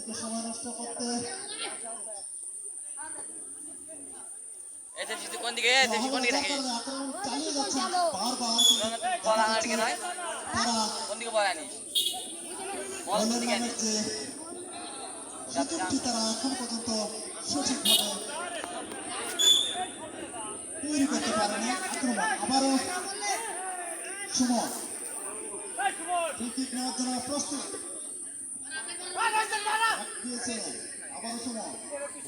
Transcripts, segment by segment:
তাদেরকে সময় নষ্ট করতে কোন দিকে আক্রমণ চালিয়ে যাচ্ছেন বারবার তারা গোলের নামের যে সুযোগটি তারা এখন পর্যন্ত সঠিকভাবে তৈরি করতে পারেনি। আক্রমণ আবারও সুমন ফ্রি কিক নেওয়ার জন্য প্রস্তুত দিয়েছে। আবারও সুমন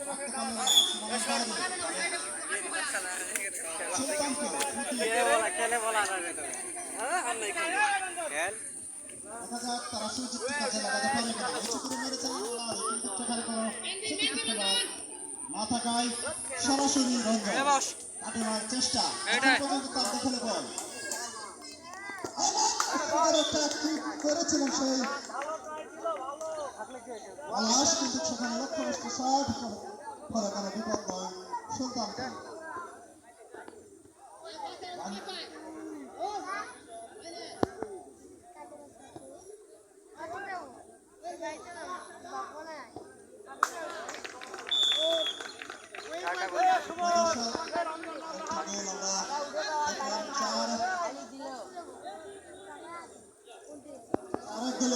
রাখতে পারলেন না। সুমনের বাইরে সুলতানকে দেখা যাক তারা সুযোগটি কাজে লাগাতে পারে কিনা। উঁচু করে মেরেছেন কিন্তু সেখানে কোনো খেলোয়াড় না থাকায় সরাসরি রঞ্জন কাটে মারার চেষ্টা এখন পর্যন্ত তার দখলে বল একটা কিক করেছিলেন সেই আলাস কিন্তু সেখানে লক্ষ্যবস্তু শট ফলে কোনো বিপদ নয় সুলতানকে।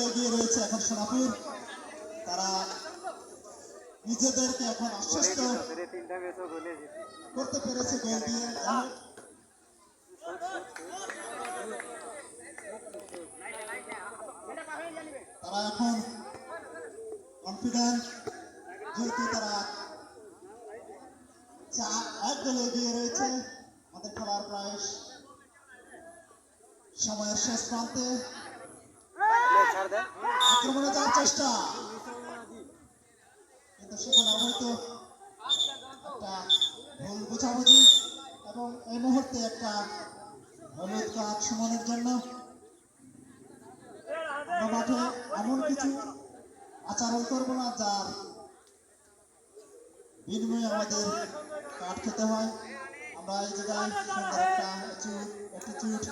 এগিয়ে রয়েছে এখন সোনাপুর। তারা নিজেদেরকে এখন আশ্বস্ত করতে পেরেছে গোল দিয়ে। তারা এখন কনফিডেন্ট যেহেতু তারা 1 গোলে এগিয়ে রয়েছে। আমাদের খেলার প্রায় সময়ের শেষ প্রান্তে আক্রমণে যাওয়ার চেষ্টা কিন্তু সেখানে হয়তো একটা ভুল বোঝাবুঝি এবং এই মুহূর্তে একটা হলুদ কার্ড সুমনের জন্য। আমরা মাঠে এমন কিছু আচরণ করবো না যার বিনিময়ে আমাদের কার্ড খেতে হয়। আমরা এই জায়গায় সুন্দর একটা অ্যাটিটিউড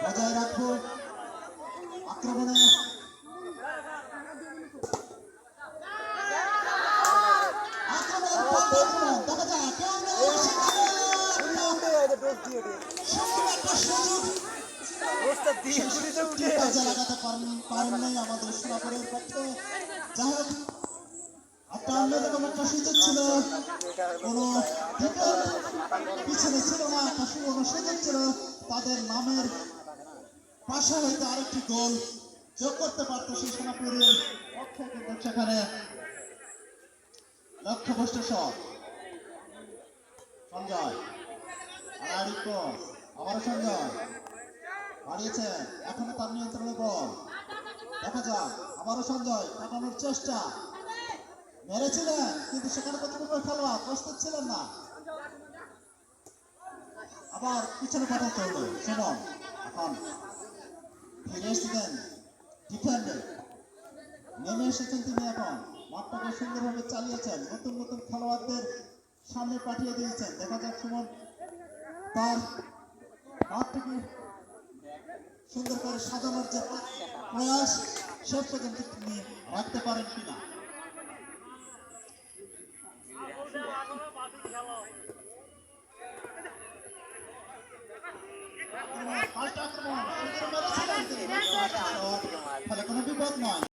বজায় রাখবো। আক্রমণে দেখা যায় লাগাতে পারেন নাই আমাদের সোনাপুরের পক্ষে। যাই হোক একটা অন্যরকম একটা সুযোগ ছিল, কোনো পিছনে ছিল না, একটা সুবর্ণ সুযোগ ছিল তাদের নামের পাশে হইতে আরেকটি গোল যোগ করতে পারতো সেই সোনাপুরের পক্ষে, কিন্তু সেখানে লক্ষ্যভ্রষ্ট শট। সঞ্জয় আবারও সঞ্জয় বাড়িয়েছেন, এখনো তার নিয়ন্ত্রণে বল। দেখা যাক আবারও সঞ্জয় কাটানোর চেষ্টা মেরেছিলেন কিন্তু সেখানে প্রতিপক্ষ খেলোয়াড় প্রস্তুত ছিলেন না। আবার পিছনে পাঠাতে হলো সুমন। এখন ফিরে এসেছেন ডিফেন্ডে, নেমে এসেছেন তিনি। এখন মাঠটাকে সুন্দরভাবে চালিয়েছেন, নতুন নতুন খেলোয়াড়দের সামনে পাঠিয়ে দিয়েছেন। দেখা যাক সুমন তার মাঠটাকে সুন্দর করে সাজানোর যে প্রয়াস শেষ পর্যন্ত তিনি রাখতে পারেন কিনা। ফলে কোনো বিপদ নয়।